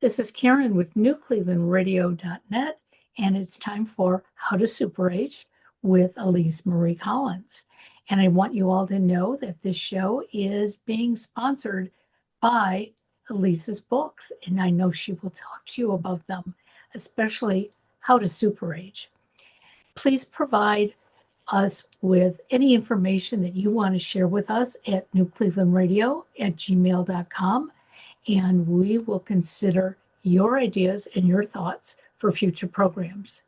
This is Karen with newclevelandradio.net, and it's time for How to Super Age with Elise Marie Collins. And I want you all to know that this show is being sponsored by Elise's books, and I know she will talk to you about them, especially How to Super Age. Please provide us with any information that you want to share with us at newclevelandradio@gmail.com, and we will consider your ideas and your thoughts for future programs.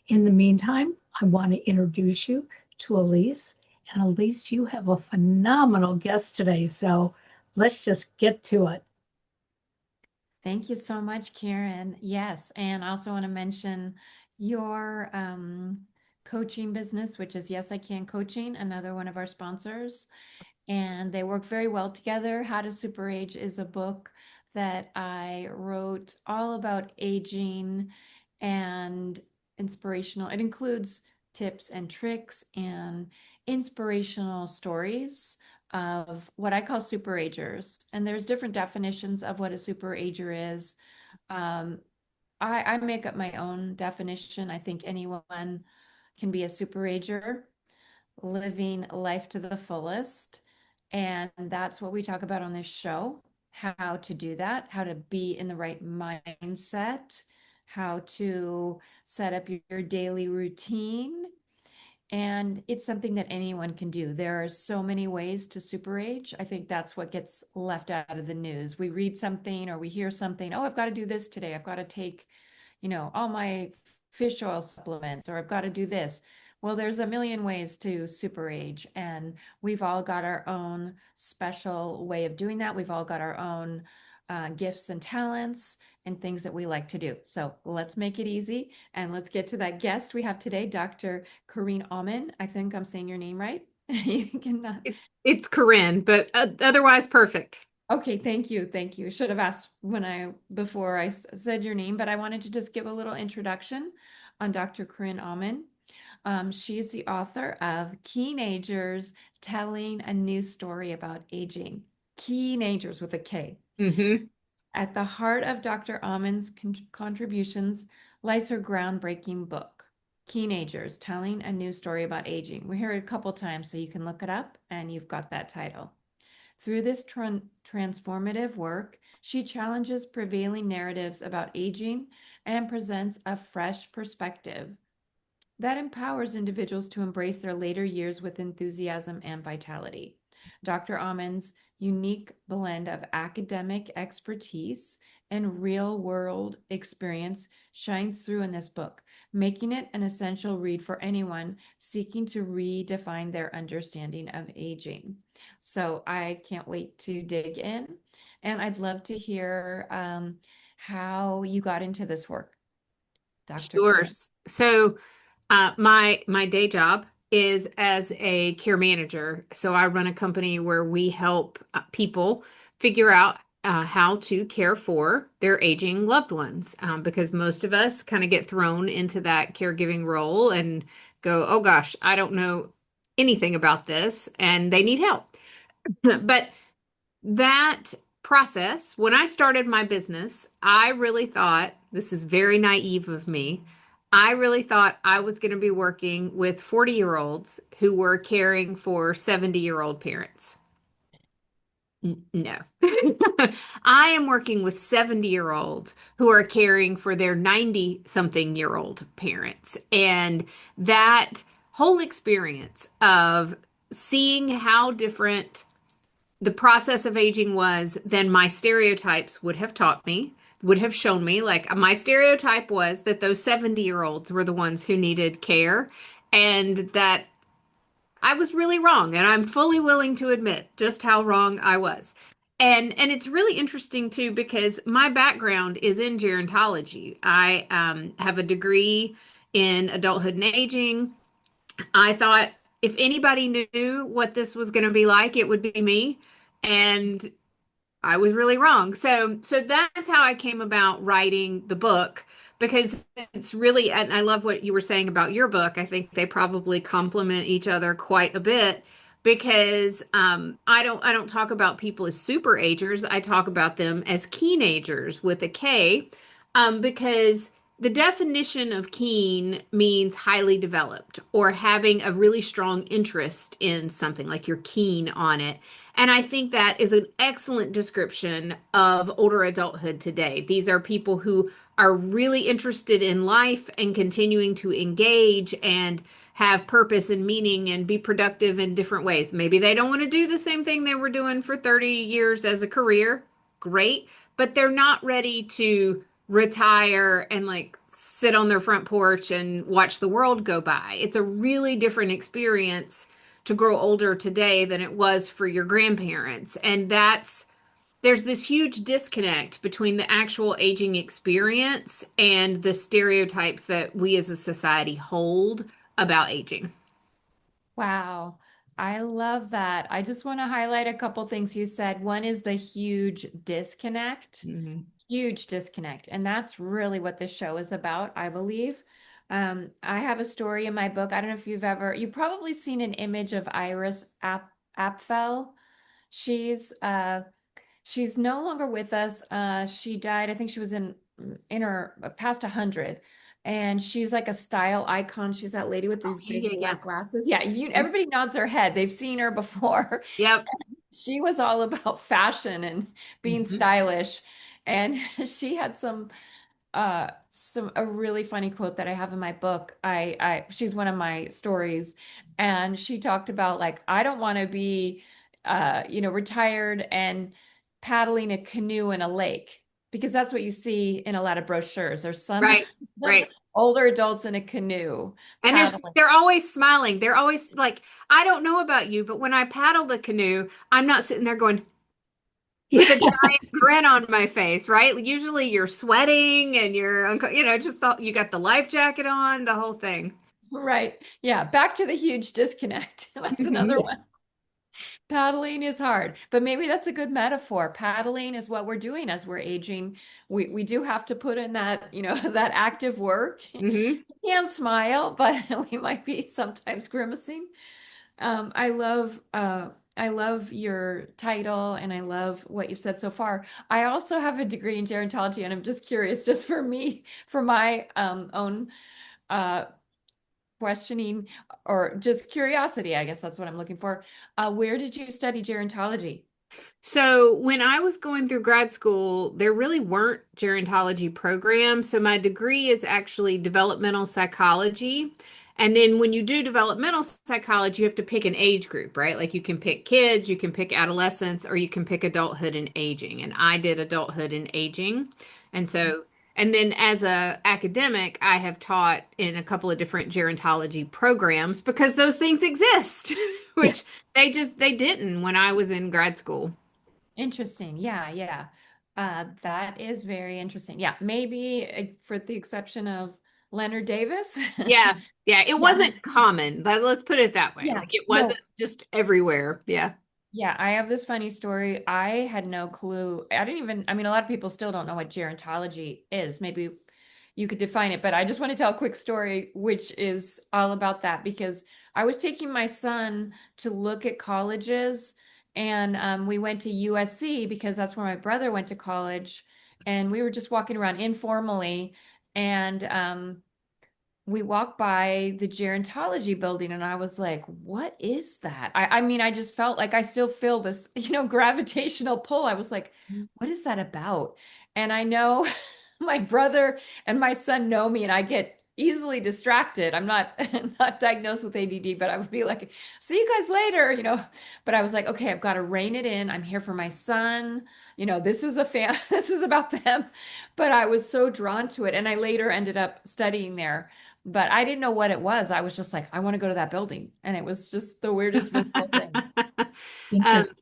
In the meantime, I want to introduce you to Elise. And Elise, you have a phenomenal guest today, so let's just get to it. Thank you so much, Karen. Yes, and I also want to mention your coaching business, which is Yes, I Can Coaching, another one of our sponsors. And they work very well together. How to Super Age is a book that I wrote all about aging and inspirational. It includes tips and tricks and inspirational stories of what I call super agers. And there's different definitions of what a super ager is. Um, I make up my own definition. I think anyone can be a super ager, living life to the fullest. And that's what we talk about on this show, how to do that, how to be in the right mindset, how to set up your daily routine. And it's something that anyone can do. There are so many ways to super age. I think that's what gets left out of the news. We read something or we hear something, oh, I've got to do this today. I've got to take, all my fish oil supplements, or I've got to do this. Well, there's a million ways to super age, and we've all got our own special way of doing that. We've all got our own gifts and talents and things that we like to do. So let's make it easy and let's get to that guest we have today, Dr. Corinne Auman. I think I'm saying your name right. You can, It's Corinne, but otherwise perfect. okay, thank you. Thank you. Should have asked before I said your name, but I wanted to just give a little introduction on Dr. Corinne Auman. She is the author of Keenagers, Telling a New Story About Aging. Keenagers with a K. Hmm. At the heart of Dr. Auman's contributions lies her groundbreaking book, Keenagers, Telling a New Story About Aging. We hear it a couple times, so you can look it up, and you've got that title. Through this transformative work, she challenges prevailing narratives about aging and presents a fresh perspective that empowers individuals to embrace their later years with enthusiasm and vitality. Dr. Auman's unique blend of academic expertise and real world experience shines through in this book, making it an essential read for anyone seeking to redefine their understanding of aging. So I can't wait to dig in, and I'd love to hear how you got into this work, Dr. Sure. Corinne. So, my day job is as a care manager. So I run a company where we help people figure out how to care for their aging loved ones, because most of us kind of get thrown into that caregiving role and go, "Oh gosh, I don't know anything about this," and they need help. But that process, when I started my business, I really thought, this is very naive of me, I really thought I was going to be working with 40-year-olds who were caring for 70-year-old parents. No. I am working with 70-year-olds who are caring for their 90-something-year-old parents. And that whole experience of seeing how different the process of aging was than my stereotypes would have taught me, would have shown me. Like my stereotype was that those 70-year-olds were the ones who needed care, and that I was really wrong. And I'm fully willing to admit just how wrong I was. And it's really interesting too because my background is in gerontology. I have a degree in adulthood and aging. I thought if anybody knew what this was going to be like, it would be me. And I was really wrong. So that's how I came about writing the book because it's really, and I love what you were saying about your book. I think they probably complement each other quite a bit. because I don't talk about people as super agers. I talk about them as keenagers with a K, because the definition of keen means highly developed or having a really strong interest in something, like you're keen on it. And I think that is an excellent description of older adulthood today. These are people who are really interested in life and continuing to engage and have purpose and meaning and be productive in different ways. Maybe they don't want to do the same thing they were doing for 30 years as a career. Great. But they're not ready to retire and like sit on their front porch and watch the world go by. It's a really different experience to grow older today than it was for your grandparents. And there's this huge disconnect between the actual aging experience and the stereotypes that we as a society hold about aging. Wow. I love that. I just want to highlight a couple things you said. One is the huge disconnect, Mhm. huge disconnect. And that's really what this show is about, I believe. I have a story in my book. I don't know if you've probably seen an image of Iris Apfel. She's she's no longer with us. She died. I think she was in her past 100, and she's like a style icon. She's that lady with Oh, these yeah, big yeah, yeah. black glasses. Yeah, Mhm. everybody nods their head. They've seen her before. Yep. She was all about fashion and being Mhm. stylish, and she had some a really funny quote that I have in my book. I she's one of my stories, and she talked about like, I don't want to be retired and paddling a canoe in a lake, because that's what you see in a lot of brochures. There's some Right. some Right. older adults in a canoe And paddling. they're always smiling. They're always like, I don't know about you, but when I paddle the canoe, I'm not sitting there going with a Yeah. giant grin on my face, right? Usually you're sweating and you got the life jacket on, the whole thing. Right. Yeah, back to the huge disconnect. That's another Mhm. one. Paddling is hard, but maybe that's a good metaphor. Paddling is what we're doing as we're aging. We do have to put in that, that active work. Hmm. We can smile, but we might be sometimes grimacing. I love your title, and I love what you've said so far. I also have a degree in gerontology, and I'm just curious, just for me, for my own uh questioning, or just curiosity, I guess that's what I'm looking for. Where did you study gerontology? So when I was going through grad school, there really weren't gerontology programs. So my degree is actually developmental psychology. And then when you do developmental psychology, you have to pick an age group, right? Like you can pick kids, you can pick adolescents, or you can pick adulthood and aging. And I did adulthood and aging. And so, and then as a academic, I have taught in a couple of different gerontology programs because those things exist, Yeah. which they didn't when I was in grad school. Interesting. Yeah, yeah. That is very interesting. Yeah, maybe for the exception of Leonard Davis. Yeah, yeah, it Yeah. wasn't common. Let's put it that way. Yeah. Like it wasn't No. just everywhere. Yeah. Yeah, I have this funny story. I had no clue. I mean, a lot of people still don't know what gerontology is. Maybe you could define it, but I just want to tell a quick story, which is all about that, because I was taking my son to look at colleges, and we went to USC because that's where my brother went to college, and we were just walking around informally, and we walked by the gerontology building, and I was like, what is that? I mean, I just felt like I still feel this, gravitational pull. I was like, what is that about? And I know my brother and my son know me, and I get easily distracted. I'm not not diagnosed with ADD, but I would be like, see you guys later. But I was like, okay, I've got to rein it in. I'm here for my son. This is a fan, this is about them. But I was so drawn to it. And I later ended up studying there, but I didn't know what it was. I was just like, I want to go to that building. And it was just the weirdest visceral thing. Um, Interesting.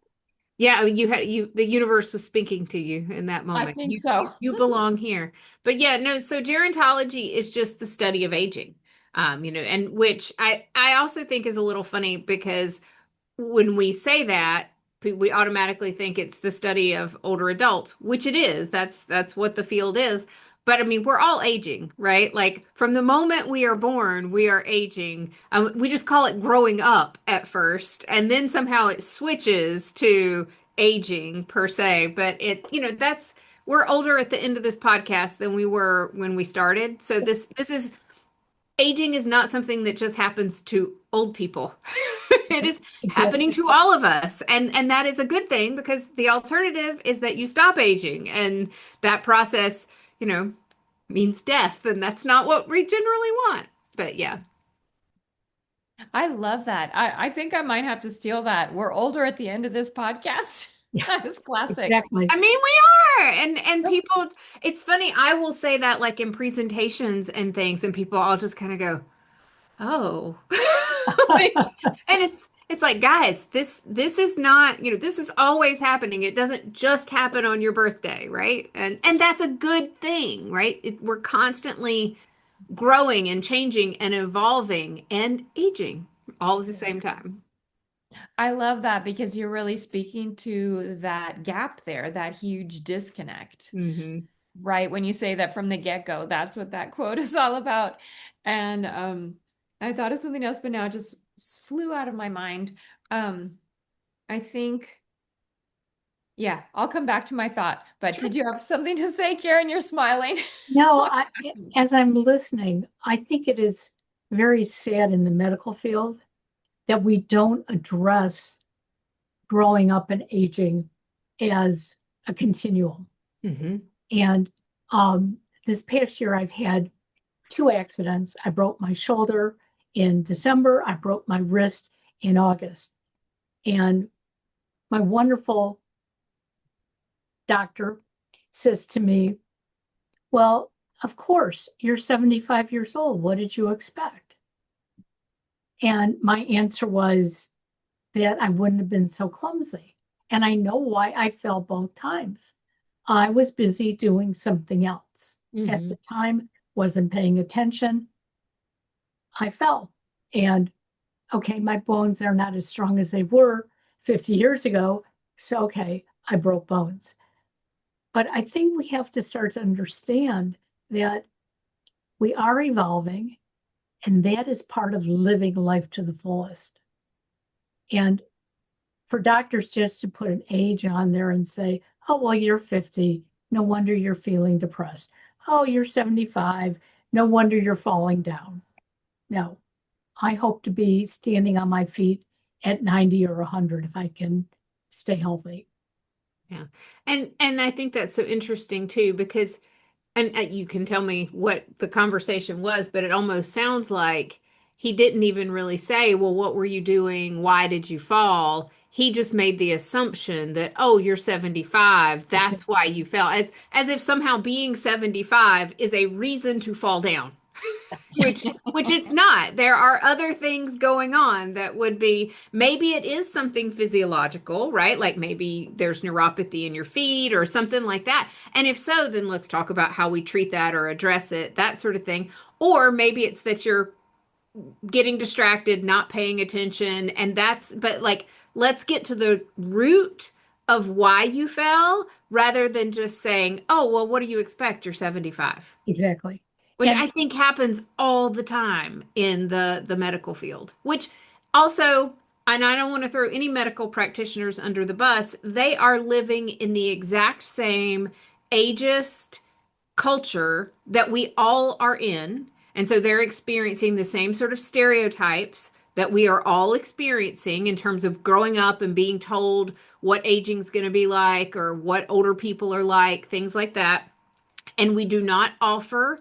yeah, the universe was speaking to you in that I moment. think You so. you belong here. But yeah, no, so gerontology is just the study of aging. And which I also think is a little funny because when we say that, we automatically think it's the study of older adults, which it is. That's what the field is. But I mean, we're all aging, right? Like from the moment we are born, we are aging. We just call it growing up at first, and then somehow it switches to aging per se. But that's we're older at the end of this podcast than we were when we started. So this is aging is not something that just happens to old people. It is happening Exactly. to all of us. And that is a good thing because the alternative is that you stop aging and that process, means death and that's not what we generally want. But yeah. I love that. I think I might have to steal that. We're older at the end of this podcast. Yeah, That is classic. exactly. I mean, we are. And people, it's funny, I will say that like in presentations and things and people all just kind of go, "Oh." Like, and it's like, guys, this is not, this is always happening. It doesn't just happen on your birthday, right? And that's a good thing, right? We're constantly growing and changing and evolving and aging all at the same time. I love that because you're really speaking to that gap there, that huge disconnect, Hmm. right? When you say that from the get-go, that's what that quote is all about. And I thought of something else, but now it just flew out of my mind. I think, yeah, I'll come back to my thought. But Sure. did you have something to say, Karen? You're smiling. No, as I'm listening, I think it is very sad in the medical field that we don't address growing up and aging as a continuum. Hmm. And this past year, I've had two accidents. I broke my shoulder in December, I broke my wrist in August. And my wonderful doctor says to me, "Well, of course, you're 75 years old. What did you expect?" And my answer was that I wouldn't have been so clumsy. And I know why I fell both times. I was busy doing something else. At Hmm. the time, wasn't paying attention. I fell. And okay, my bones are not as strong as they were 50 years ago. So, okay, I broke bones. But I think we have to start to understand that we are evolving, and that is part of living life to the fullest. And for doctors just to put an age on there and say, "Oh, well, you're 50. No wonder you're feeling depressed. Oh, you're 75. No wonder you're falling down." No, I hope to be standing on my feet at 90 or 100 if I can stay healthy. Yeah. And I think that's so interesting too, because and you can tell me what the conversation was, but it almost sounds like he didn't even really say, well, what were you doing? Why did you fall? He just made the assumption that, oh, you're 75. That's why you fell. As if somehow being 75 is a reason to fall down. Which it's not. There are other things going on that would be maybe it is something physiological, right? Like maybe there's neuropathy in your feet or something like that. And if so, then let's talk about how we treat that or address it, that sort of thing. Or maybe it's that you're getting distracted, not paying attention, and but like let's get to the root of why you fell rather than just saying, "Oh, well, what do you expect? You're 75." Exactly. Which And I think happens all the time in the medical field, which also, and I don't want to throw any medical practitioners under the bus, they are living in the exact same ageist culture that we all are in. And so they're experiencing the same sort of stereotypes that we are all experiencing in terms of growing up and being told what aging's going to be like or what older people are like, things like that. And we do not offer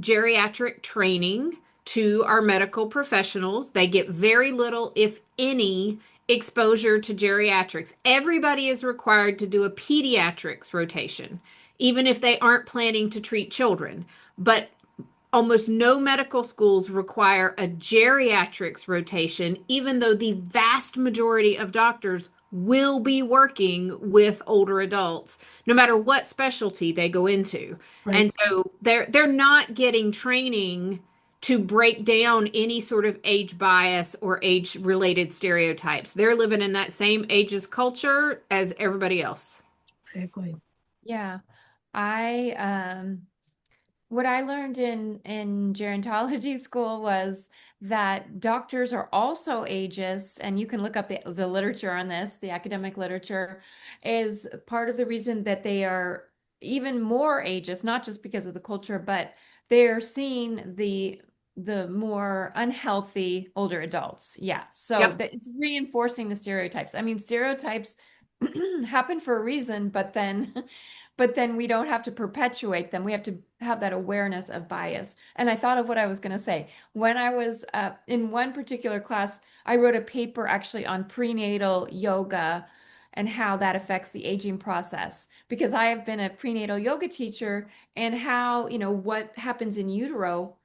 geriatric training to our medical professionals. They get very little, if any, exposure to geriatrics. Everybody is required to do a pediatrics rotation, even if they aren't planning to treat children. But almost no medical schools require a geriatrics rotation, even though the vast majority of doctors will be working with older adults, no matter what specialty they go into. right, And so they're not getting training to break down any sort of age bias or age related stereotypes. They're living in that same ageist culture as everybody else. exactly. Yeah. I what I learned in gerontology school was that doctors are also ageist, and you can look up the literature on this, the academic literature, is part of the reason that they are even more ageist, not just because of the culture, but they're seeing the more unhealthy older adults. Yeah. So Yep. that it's reinforcing the stereotypes. I mean, stereotypes happen for a reason, but then we don't have to perpetuate them. We have to have that awareness of bias. And I thought of what I was going to say. When I was in one particular class, I wrote a paper actually on prenatal yoga and how that affects the aging process. Because I have been a prenatal yoga teacher, and how, what happens in utero,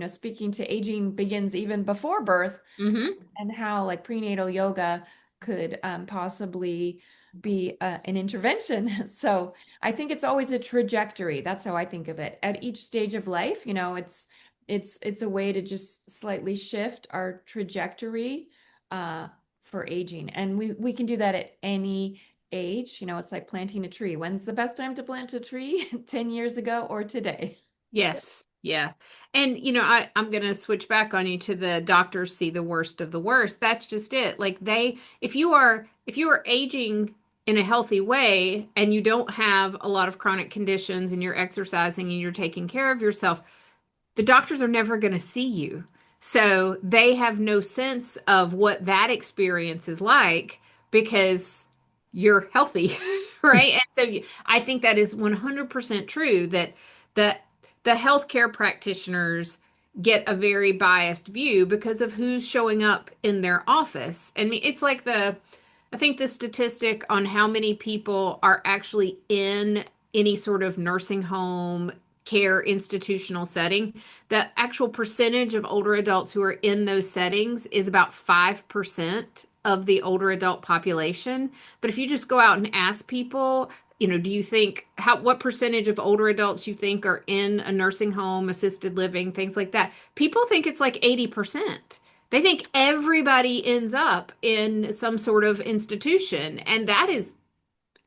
speaking to aging begins even before birth, Hmm. and how like prenatal yoga could possibly be an intervention. So I think it's always a trajectory. That's how I think of it. At each stage of life, it's a way to just slightly shift our trajectory uh, for aging, and we can do that at any age. It's like planting a tree. When's the best time to plant a tree? 10 years ago or today? Yes. Yeah. And I'm gonna switch back on you to the doctors see the worst of the worst. That's just it. Like if you are aging in a healthy way and you don't have a lot of chronic conditions and you're exercising and you're taking care of yourself, the doctors are never going to see you. So they have no sense of what that experience is like because you're healthy, right? And so I think that is 100% true that the the healthcare practitioners get a very biased view because of who's showing up in their office. I mean, it's like I think the statistic on how many people are actually in any sort of nursing home care institutional setting, the actual percentage of older adults who are in those settings is about 5% of the older adult population. But if you just go out and ask people, do you think what percentage of older adults you think are in a nursing home, assisted living, things like that? People think it's like 80%. They think everybody ends up in some sort of institution, and that is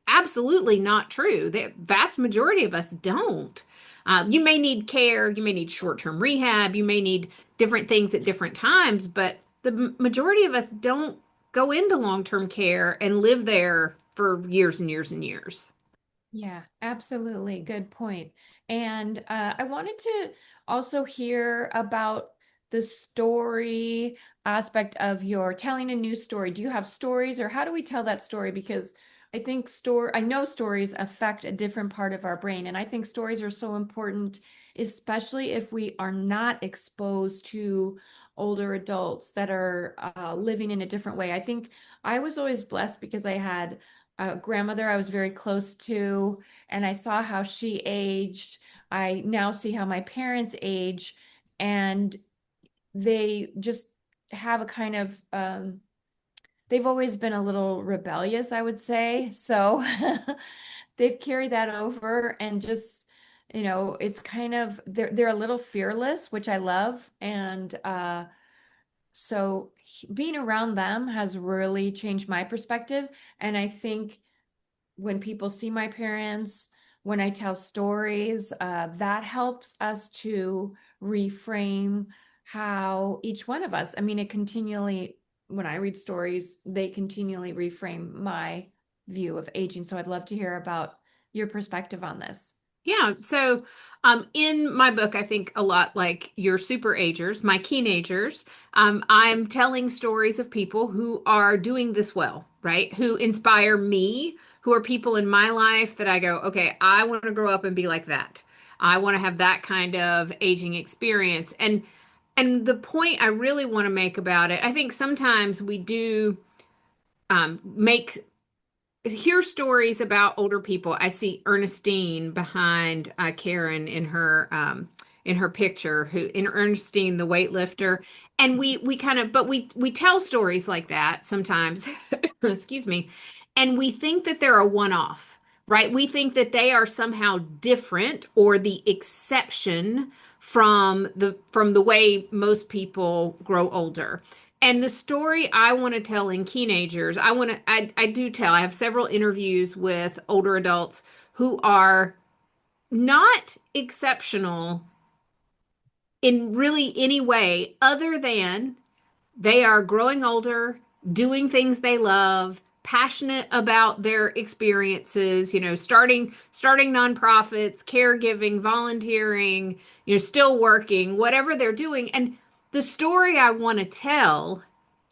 absolutely not true. The vast majority of us don't. You may need care, you may need short-term rehab, you may need different things at different times, but the majority of us don't go into long-term care and live there for years and years and years. Yeah, absolutely. Good point. And I wanted to also hear about the story aspect of your telling a new story. Do you have stories, or how do we tell that story? Because I know stories affect a different part of our brain, and I think stories are so important, especially if we are not exposed to older adults that are living in a different way. I think I was always blessed because I had a grandmother I was very close to, and I saw how she aged. I now see how my parents age, and they just have a kind of, they've always been a little rebellious, I would say. So they've carried that over, and just, it's kind of, they're a little fearless, which I love. And so being around them has really changed my perspective. And I think when people see my parents, when I tell stories, that helps us to reframe how each one of us, I mean, when I read stories, they continually reframe my view of aging. So I'd love to hear about your perspective on this. Yeah. So, in my book, I think a lot like your super agers, my Keenagers, I'm telling stories of people who are doing this well, right? Who inspire me, who are people in my life that I go, okay, I want to grow up and be like that. I want to have that kind of aging experience. And the point I really want to make about it, I think sometimes we do make hear stories about older people. I see Ernestine behind Karen in her picture, who in Ernestine the weightlifter, and we kind of but we tell stories like that sometimes. Excuse me, and we think that they're a one-off, right? We think that they are somehow different or the exception from the way most people grow older. And the story I want to tell in Keenagers, I do tell. I have several interviews with older adults who are not exceptional in really any way other than they are growing older, doing things they love, passionate about their experiences, starting nonprofits, caregiving, volunteering, still working, whatever they're doing. And the story I want to tell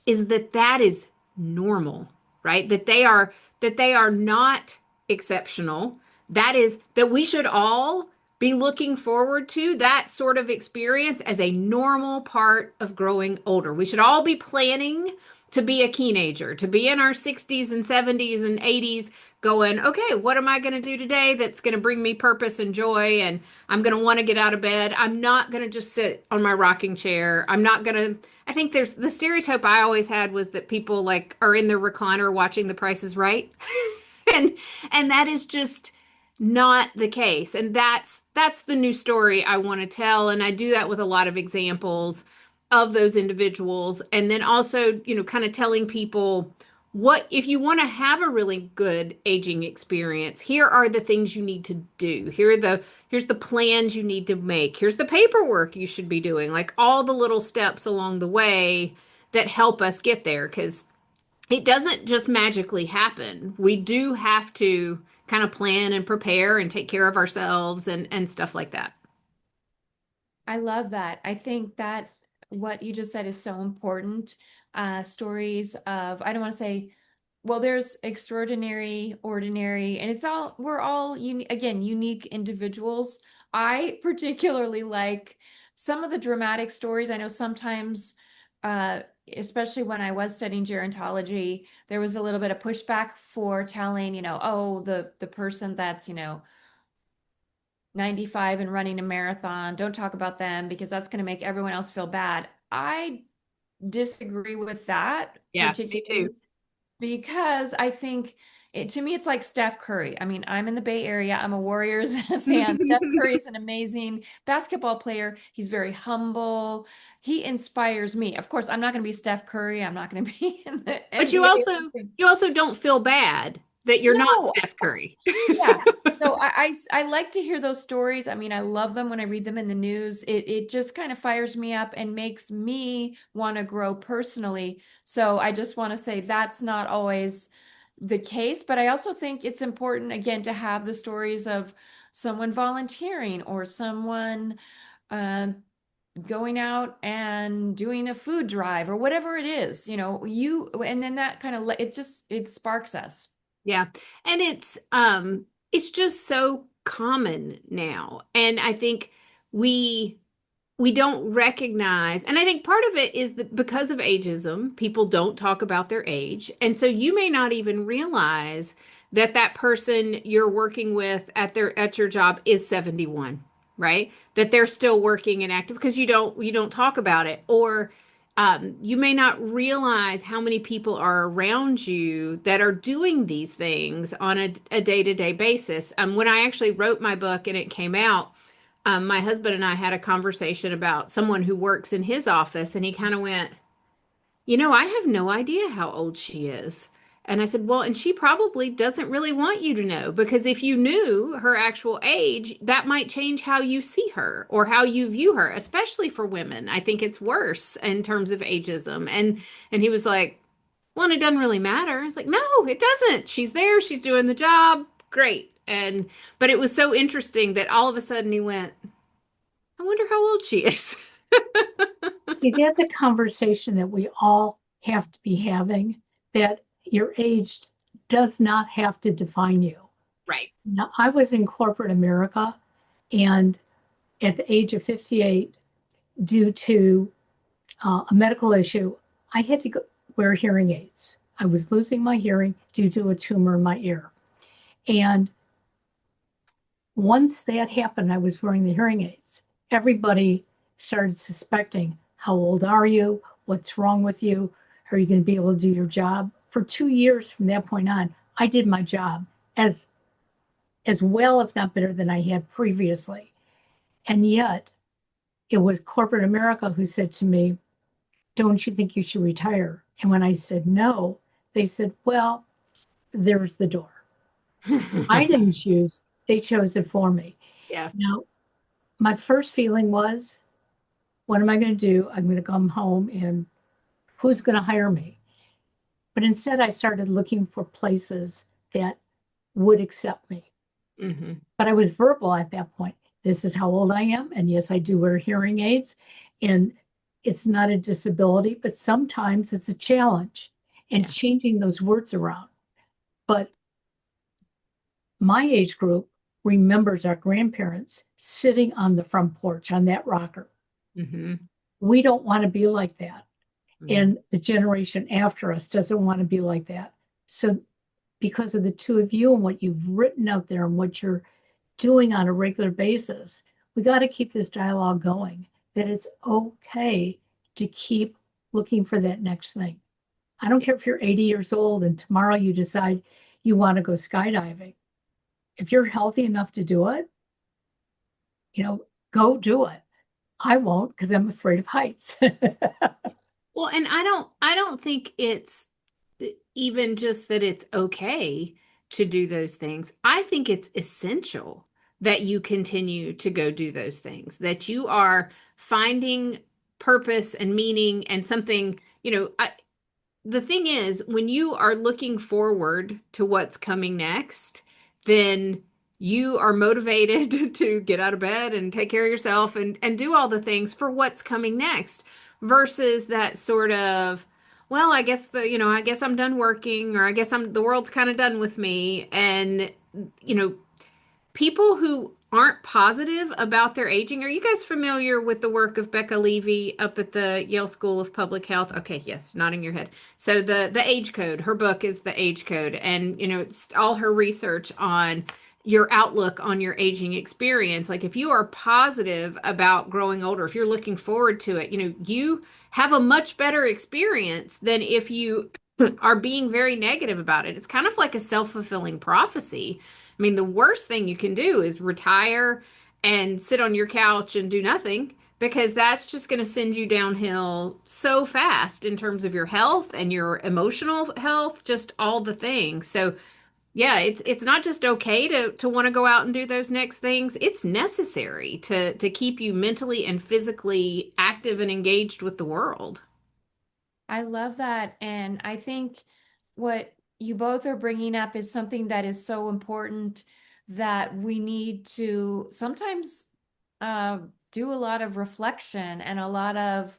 is that that is normal, right? That they are not exceptional. That is that we should all be looking forward to that sort of experience as a normal part of growing older. We should all be planning to be a teenager, to be in our 60s and 70s and 80s going, okay, what am I going to do today that's going to bring me purpose and joy? And I'm going to want to get out of bed. I'm not going to just sit on my rocking chair. I'm not going to, I think there's the stereotype I always had was that people like are in their recliner watching The Price is Right. and and that is just not the case. And that's the new story I want to tell. And I do that with a lot of examples of those individuals. And then also, kind of telling people what if you want to have a really good aging experience, here are the things you need to do. Here's the plans you need to make. Here's the paperwork you should be doing, like all the little steps along the way that help us get there. Because it doesn't just magically happen. We do have to kind of plan and prepare and take care of ourselves and stuff like that. I love that. I think that what you just said is so important. Stories of, I don't want to say, well, there's extraordinary, ordinary, and we're all again, unique individuals. I particularly like some of the dramatic stories. I know sometimes, uh, especially when I was studying gerontology, there was a little bit of pushback for telling, oh, the person that's, 95 and running a marathon, don't talk about them because that's going to make everyone else feel bad. I disagree with that Yeah, me particularly too. because I think to me, it's like Steph Curry. I mean, I'm in the Bay Area. I'm a Warriors fan. Steph Curry is an amazing basketball player. He's very humble. He inspires me. Of course, I'm not going to be Steph Curry. I'm not going to be in the But you NBA. also you also don't feel bad that you're not No, Steph Curry. yeah. So I like to hear those stories. I mean, I love them when I read them in the news. It just kind of fires me up and makes me want to grow personally. So I just want to say that's not always the case, but I also think it's important again to have the stories of someone volunteering or someone uh, going out and doing a food drive or whatever it is, and then that kind of it sparks us. Yeah. And it's just so common now. And I think we we don't recognize, and I think part of it is that because of ageism, people don't talk about their age. And so you may not even realize that that person you're working with at your job is 71, right? That they're still working and active because you don't talk about it. Or you may not realize how many people are around you that are doing these things on a day-to-day basis. When I actually wrote my book and it came out, my husband and I had a conversation about someone who works in his office, and he kind of went, I have no idea how old she is. And I said, well, and she probably doesn't really want you to know because if you knew her actual age, that might change how you see her or how you view her, especially for women. I think it's worse in terms of ageism. And he was like, well, and it doesn't really matter. I was like, no, it doesn't. She's there, she's doing the job. Great. But it was so interesting that all of a sudden he went, I wonder how old she is. See, that's a conversation that we all have to be having, that your age does not have to define you. Right. Now, I was in corporate America, and at the age of 58, due to a medical issue, I had to wear hearing aids. I was losing my hearing due to a tumor in my ear. And once that happened, I was wearing the hearing aids. Everybody started suspecting, how old are you? What's wrong with you? Are you going to be able to do your job? For 2 years from that point on, I did my job as well, if not better, than I had previously. And yet, it was corporate America who said to me, don't you think you should retire? And when I said no, they said, well, there's the door. I didn't choose, they chose it for me. Yeah. Now, my first feeling was, what am I going to do? I'm going to come home and who's going to hire me? But instead, I started looking for places that would accept me. Hmm. But I was verbal at that point. This is how old I am. And yes, I do wear hearing aids. And it's not a disability, but sometimes it's a challenge and Yeah. changing those words around. But my age group remembers our grandparents sitting on the front porch on that rocker. Hmm. We don't want to be like that. Yeah. And the generation after us doesn't want to be like that. So, because of the two of you and what you've written out there and what you're doing on a regular basis, we got to keep this dialogue going, that it's okay to keep looking for that next thing. I don't care if you're 80 years old and tomorrow you decide you want to go skydiving. If you're healthy enough to do it, go do it. I won't because I'm afraid of heights. Well, and I don't think it's even just that it's okay to do those things. I think it's essential that you continue to go do those things, that you are finding purpose and meaning and something, the thing is, when you are looking forward to what's coming next, then you are motivated to get out of bed and take care of yourself and do all the things for what's coming next versus that sort of, well, I guess I'm done working, or I guess the world's kind of done with me. And, you know, people who aren't positive about their aging. Are you guys familiar with the work of Becca Levy up at the Yale School of Public Health? Okay, yes, nodding your head. So the age code, her book is the age code, and it's all her research on your outlook on your aging experience. Like if you are positive about growing older, if you're looking forward to it, you have a much better experience than if you are being very negative about it. It's kind of like a self-fulfilling prophecy. I mean, the worst thing you can do is retire and sit on your couch and do nothing because that's just going to send you downhill so fast in terms of your health and your emotional health, just all the things. So, yeah, it's not just okay to want to go out and do those next things. It's necessary to keep you mentally and physically active and engaged with the world. I love that. And I think what you both are bringing up is something that is so important that we need to sometimes uh, do a lot of reflection and a lot of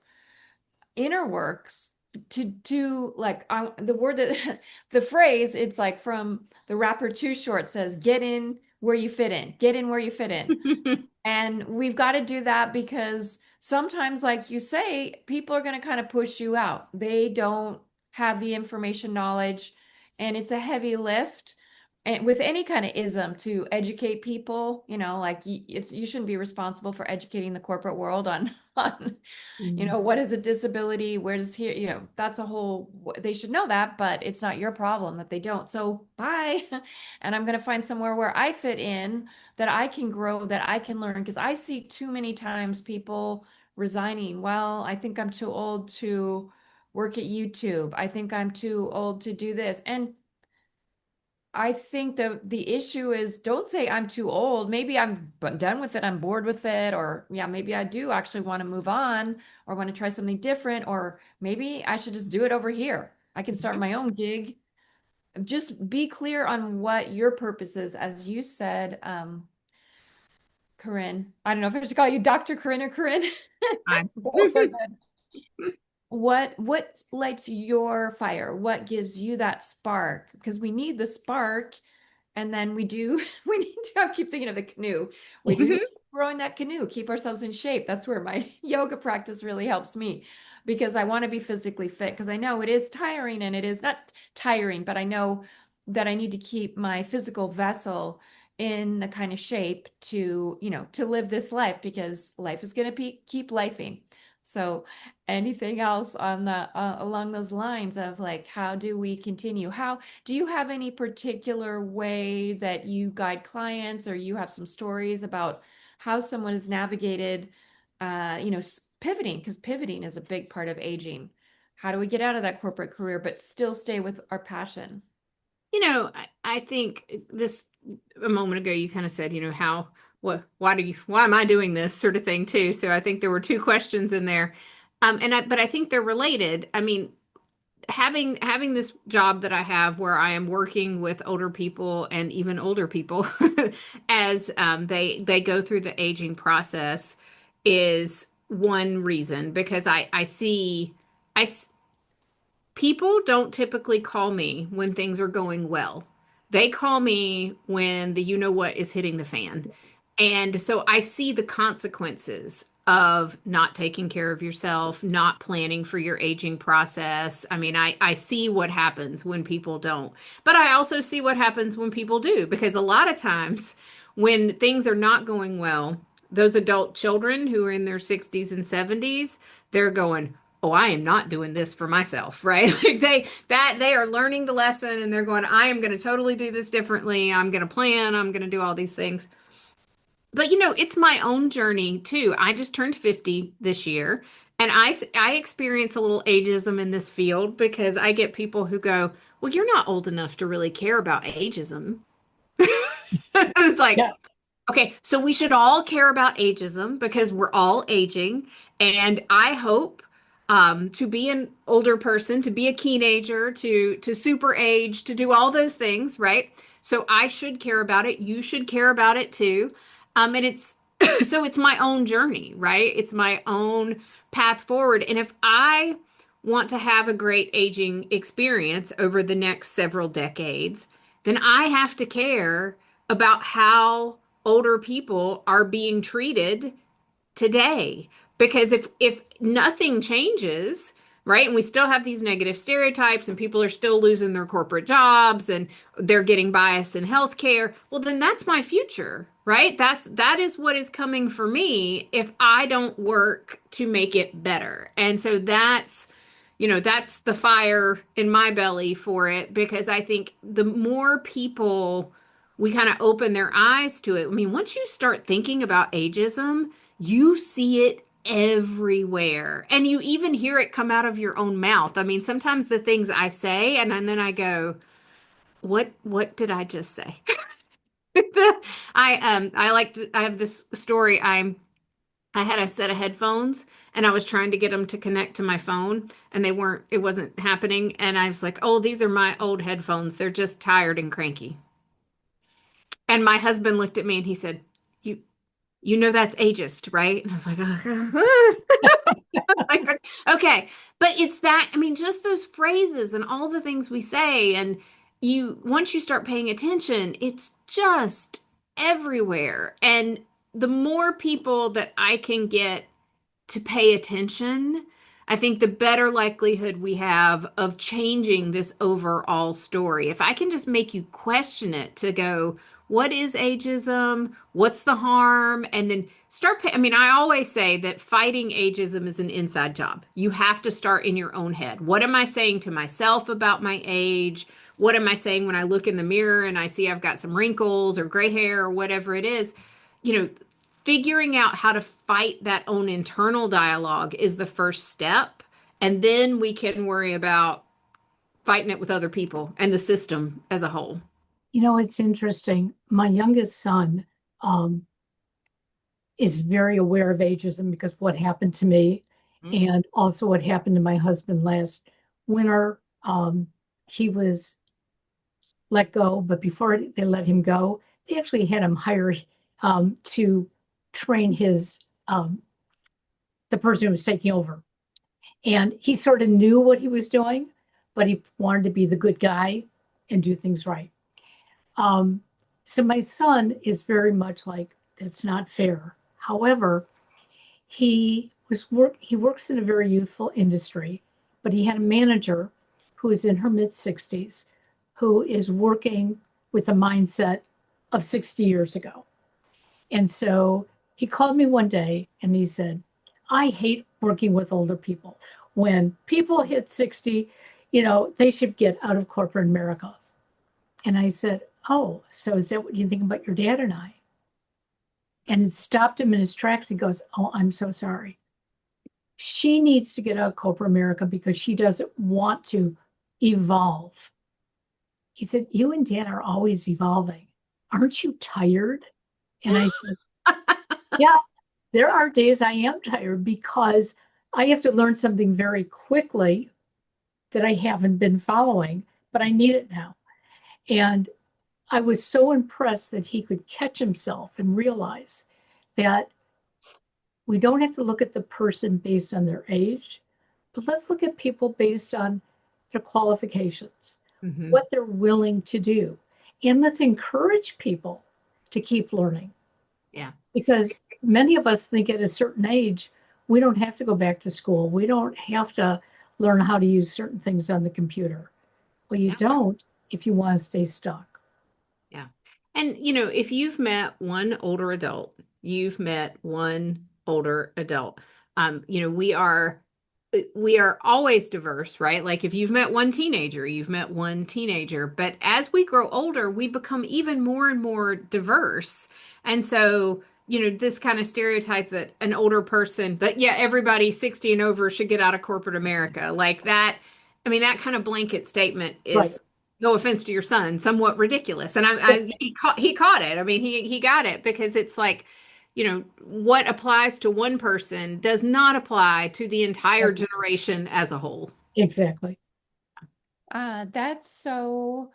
inner works to do like the word that the phrase it's like from the rapper Too Short says get in where you fit in, get in where you fit in. And we've got to do that because sometimes, like you say, people are going to kind of push you out. They don't have the information knowledge, and it's a heavy lift. And with any kind of ism to educate people, like you shouldn't be responsible for educating the corporate world on on Mhm. what is a disability, where does here, that's a whole, they should know that, but it's not your problem that they don't. So bye. And I'm going to find somewhere where I fit in, that I can grow, that I can learn. Because I see too many times people resigning. Well, I think I'm too old to work at YouTube. I think I'm too old to do this. And I think the issue is don't say I'm too old. Maybe I'm done with it. I'm bored with it. Or yeah, maybe I do actually want to move on or want to try something different. Or maybe I should just do it over here. I can start my own gig. Just be clear on what your purpose is. As you said, Corinne, I don't know if I should call you Dr. Corinne or Corinne. Fine. Both are good. What lights your fire? What gives you that spark? Because we need the spark, and then we do we need to I keep thinking of the canoe. We do need to keep rowing that canoe, keep ourselves in shape. That's where my yoga practice really helps me because I want to be physically fit because I know it is tiring and it is not tiring, but I know that I need to keep my physical vessel in the kind of shape to live this life because life is going to keep lifing. So anything else on along those lines of like how do we continue? How do you have any particular way that you guide clients or you have some stories about how someone has navigated pivoting, because pivoting is a big part of aging. How do we get out of that corporate career but still stay with our passion? I think this a moment ago, you kind of said, how why am I doing this sort of thing too? So I think there were two questions in there. But I think they're related. I mean, having this job that I have where I am working with older people and even older people as they go through the aging process is one reason because I see I people don't typically call me when things are going well. They call me when the you know what is hitting the fan. And so I see the consequences of not taking care of yourself, not planning for your aging process. I mean, I see what happens when people don't, but I also see what happens when people do, because a lot of times when things are not going well, those adult children who are in their 60s and 70s, they're going, oh, I am not doing this for myself, right? Like they are learning the lesson and they're going, I am going to totally do this differently. I'm going to plan, I'm going to do all these things. But it's my own journey too. I just turned 50 this year, and I experience a little ageism in this field because I get people who go, "Well, you're not old enough to really care about ageism." It's like, Yeah. okay, so we should all care about ageism because we're all aging. And I hope to be an older person, to be a teenager, to super age, to do all those things, right? So I should care about it. You should care about it too. And it's so it's my own journey, right? It's my own path forward. And if I want to have a great aging experience over the next several decades, then I have to care about how older people are being treated today. Because if nothing changes, right, and we still have these negative stereotypes and people are still losing their corporate jobs and they're getting biased in healthcare, well then that's my future, right? That is what is coming for me if I don't work to make it better. And so that's the fire in my belly for it, because I think the more people we kind of open their eyes to it. I mean, once you start thinking about ageism, you see it everywhere. And you even hear it come out of your own mouth. I mean, sometimes the things I say and then I go, what did I just say? I have this story. I had a set of headphones and I was trying to get them to connect to my phone and it wasn't happening. And I was like, oh, these are my old headphones. They're just tired and cranky. And my husband looked at me and he said, You you know that's ageist, right? And I was like, like, okay. But it's that, I mean, just those phrases and all the things we say, and once you start paying attention, it's just everywhere. And the more people that I can get to pay attention, I think the better likelihood we have of changing this overall story. If I can just make you question it to go, what is ageism? What's the harm? And then I mean, I always say that fighting ageism is an inside job. You have to start in your own head. What am I saying to myself about my age? What am I saying when I look in the mirror and I see I've got some wrinkles or gray hair or whatever it is? You know, figuring out how to fight that own internal dialogue is the first step. And then we can worry about fighting it with other people and the system as a whole. It's interesting. My youngest son is very aware of ageism because what happened to me and also what happened to my husband last winter. He was let go, but before they let him go, they actually had him hired to train the person who was taking over. And he sort of knew what he was doing, but he wanted to be the good guy and do things right. So my son is very much like, that's not fair. However, he works in a very youthful industry, but he had a manager who is in her mid-60s who is working with a mindset of 60 years ago. And so he called me one day and he said, I hate working with older people. When people hit 60, they should get out of corporate America. And I said, oh, so is that what you think about your dad and I? And it stopped him in his tracks. He goes, oh, I'm so sorry. She needs to get out of corporate America because she doesn't want to evolve. He said, you and dad are always evolving. Aren't you tired? And I said, Yeah, there are days I am tired because I have to learn something very quickly that I haven't been following, but I need it now. And I was so impressed that he could catch himself and realize that we don't have to look at the person based on their age, but let's look at people based on their qualifications, Hmm. what they're willing to do. And let's encourage people to keep learning Yeah. because many of us think at a certain age, we don't have to go back to school. We don't have to learn how to use certain things on the computer. Well, you Yeah. don't if you want to stay stuck. Yeah. And, if you've met one older adult, you've met one older adult. We are always diverse, right? Like if you've met one teenager, you've met one teenager. But as we grow older, we become even more and more diverse. And so, this kind of stereotype that an older person, that yeah, everybody 60 and over should get out of corporate America, like that. I mean, that kind of blanket statement Right. is, no offense to your son, somewhat ridiculous. And he caught it. I mean, he got it because it's like, what applies to one person does not apply to the entire generation as a whole. Exactly. That's so,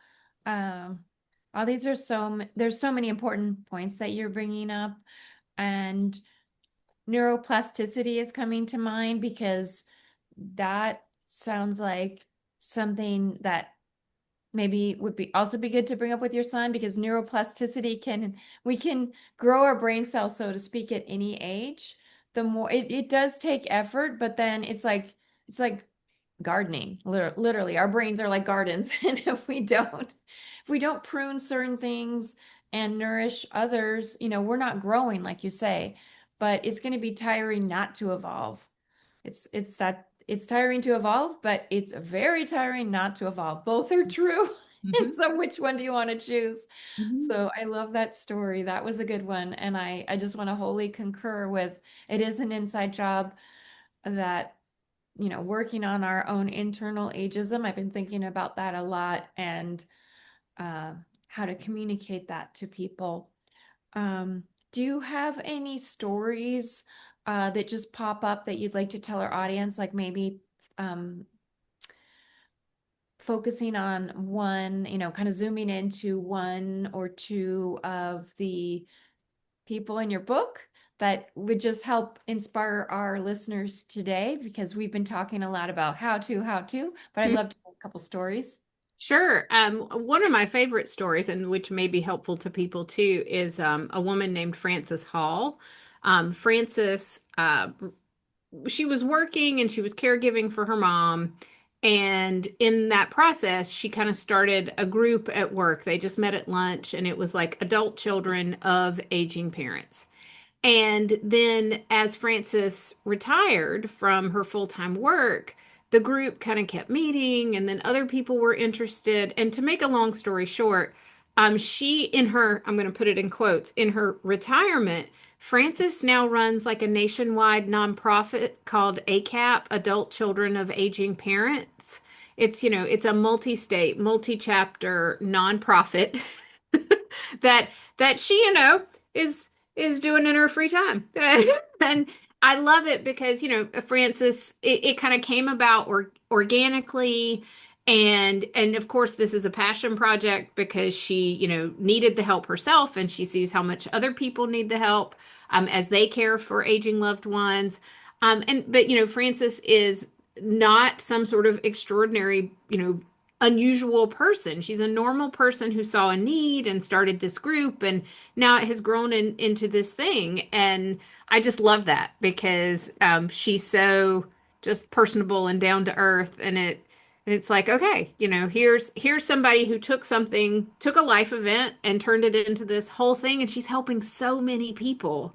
um, all these are there's so many important points that you're bringing up, and neuroplasticity is coming to mind because that sounds like something that maybe would be also be good to bring up with your son, because neuroplasticity we can grow our brain cells, so to speak, at any age. The more it does take effort, but then it's like gardening. Literally, our brains are like gardens. And if we don't prune certain things and nourish others, we're not growing, like you say. But it's going to be tiring not to evolve. It's tiring to evolve, but it's very tiring not to evolve. Both are true. And Mhm. so which one do you want to choose? Mhm. So I love that story. That was a good one. And I just want to wholly concur with, it is an inside job that, working on our own internal ageism. I've been thinking about that a lot, and uh, how to communicate that to people. Do you have any stories that just pop up that you'd like to tell our audience? Like maybe um, focusing on one, kind of zooming into one or two of the people in your book that would just help inspire our listeners today, because we've been talking a lot about how to, but I'd love to hear a couple stories. Sure. One of my favorite stories, and which may be helpful to people too, is a woman named Frances Hall. Frances, she was working and she was caregiving for her mom. And in that process, she kind of started a group at work. They just met at lunch, and it was like adult children of aging parents. And then, as Frances retired from her full time work, the group kind of kept meeting, and then other people were interested. And to make a long story short, I'm going to put it in quotes, in her retirement, Frances now runs like a nationwide nonprofit called ACAP, Adult Children of Aging Parents. It's a multi-state, multi-chapter nonprofit that she, is doing in her free time. And I love it because, Frances, it kind of came about organically. And of course, this is a passion project because she, needed the help herself, and she sees how much other people need the help as they care for aging loved ones. But Frances is not some sort of extraordinary, unusual person. She's a normal person who saw a need and started this group, and now it has grown into this thing. And I just love that because she's so just personable and down to earth. And it's like, okay, here's somebody who took a life event and turned it into this whole thing, and she's helping so many people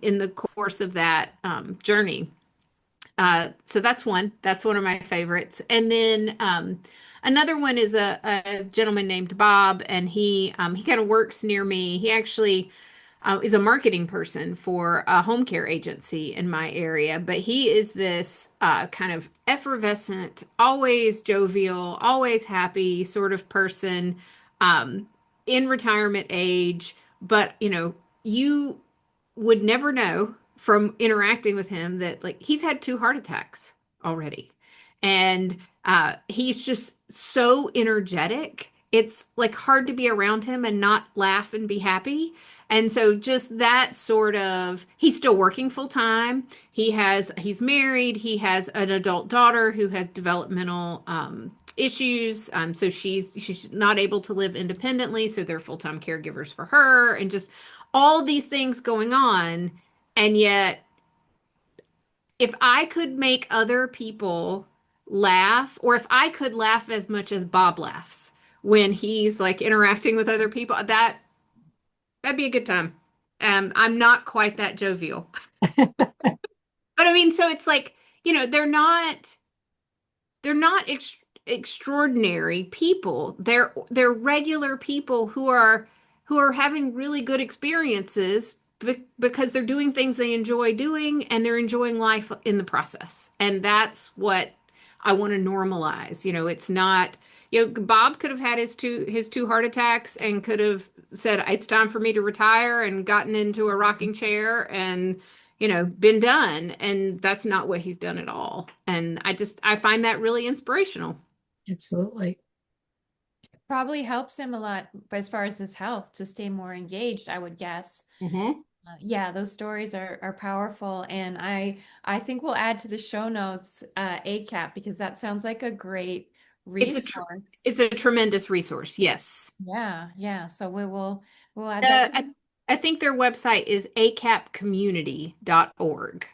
in the course of that journey. So that's one of my favorites. And then another one is a gentleman named Bob, and he kind of works near me. He actually is a marketing person for a home care agency in my area, but he is this kind of effervescent, always jovial, always happy sort of person um, in retirement age. But you would never know from interacting with him that like he's had 2 heart attacks already. And he's just so energetic. It's like hard to be around him and not laugh and be happy. And so just that sort of, he's still working full time. He's married. He has an adult daughter who has developmental issues. So she's not able to live independently. So they're full-time caregivers for her and just all these things going on. And yet, if I could make other people laugh, or if I could laugh as much as Bob laughs when he's like interacting with other people, that'd be a good time. I'm not quite that jovial. But I mean, so it's like, they're not extraordinary people. They're regular people who are having really good experiences because they're doing things they enjoy doing and they're enjoying life in the process. And that's what I want to normalize. It's not, Bob could have had his two heart attacks and could have said it's time for me to retire and gotten into a rocking chair and been done. And that's not what he's done at all. And I find that really inspirational. Absolutely. Probably helps him a lot as far as his health to stay more engaged, I would guess. Mm-hmm. Yeah, those stories are powerful, and I think we'll add to the show notes ACAP because that sounds like a great resource. It's a tremendous resource. Yes. Yeah. So we'll add Uh, that I, to I think their website is acapcommunity.org.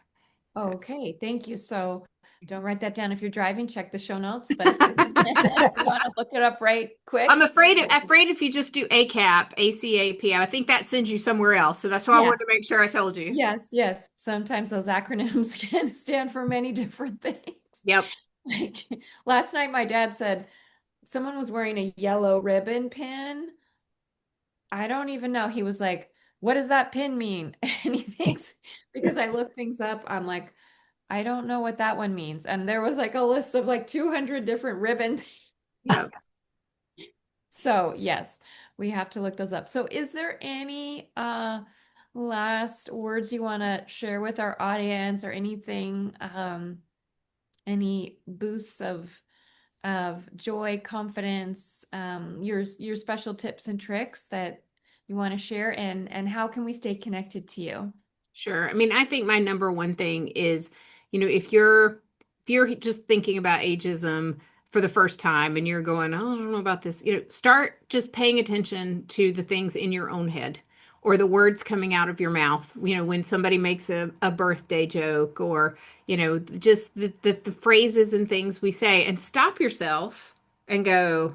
So Okay, thank you. So don't write that down if you're driving, check the show notes, but if you want to look it up right quick. I'm afraid if you just do ACAP, ACAP, I think that sends you somewhere else. So that's why I Yeah. wanted to make sure I told you. Yes. Sometimes those acronyms can stand for many different things. Yep. Like last night, my dad said someone was wearing a yellow ribbon pin. I don't even know. He was like, "What does that pin mean?" And he thinks because I look things up, I'm like, I don't know what that one means. And there was like a list of like 200 different ribbon. Yep. So yes, we have to look those up. So is there any last words you want to share with our audience or anything, any boosts of joy, confidence, your special tips and tricks that you want to share and how can we stay connected to you? Sure. I mean, I think my number one thing is, if you're just thinking about ageism for the first time and you're going, oh, I don't know about this, start just paying attention to the things in your own head or the words coming out of your mouth. When somebody makes a birthday joke or, just the phrases and things we say, and stop yourself and go,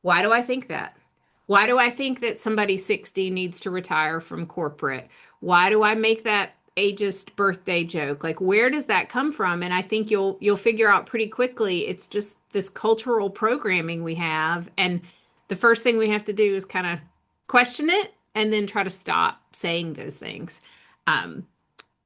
why do I think that? Why do I think that somebody 60 needs to retire from corporate? Why do I make that ageist birthday joke? Like, where does that come from? And I think you'll figure out pretty quickly it's just this cultural programming we have. And the first thing we have to do is kind of question it and then try to stop saying those things.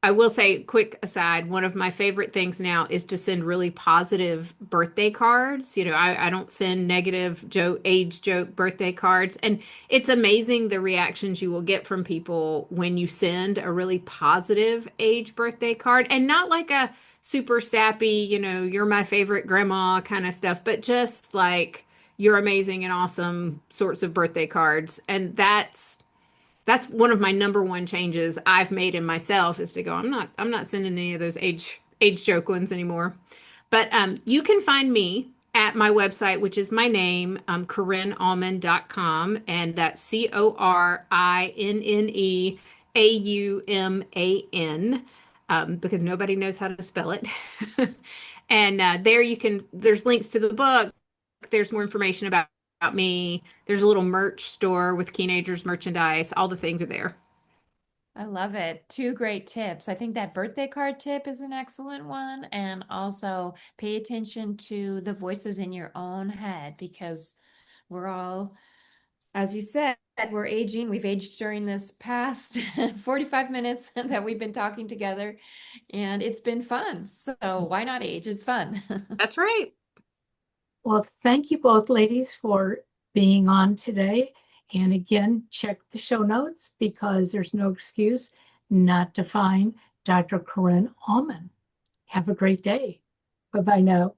I will say, quick aside, one of my favorite things now is to send really positive birthday cards. I don't send negative age joke birthday cards. And it's amazing the reactions you will get from people when you send a really positive age birthday card and not like a super sappy, you're my favorite grandma kind of stuff, but just like you're amazing and awesome sorts of birthday cards. And that's one of my number one changes I've made in myself is to go, I'm not sending any of those age joke ones anymore. But you can find me at my website, which is my name, CorinneAuman.com, and that's CorinneAuman, because nobody knows how to spell it. And there's links to the book. There's more information about me. There's a little merch store with Keenagers merchandise. All the things are there. I love it. Two great tips. I think that birthday card tip is an excellent one. And also pay attention to the voices in your own head because we're all, as you said, we're aging. We've aged during this past 45 minutes that we've been talking together, and it's been fun. So why not age? It's fun. That's right. Well, thank you both ladies for being on today. And again, check the show notes because there's no excuse not to find Dr. Corinne Auman. Have a great day. Bye-bye now.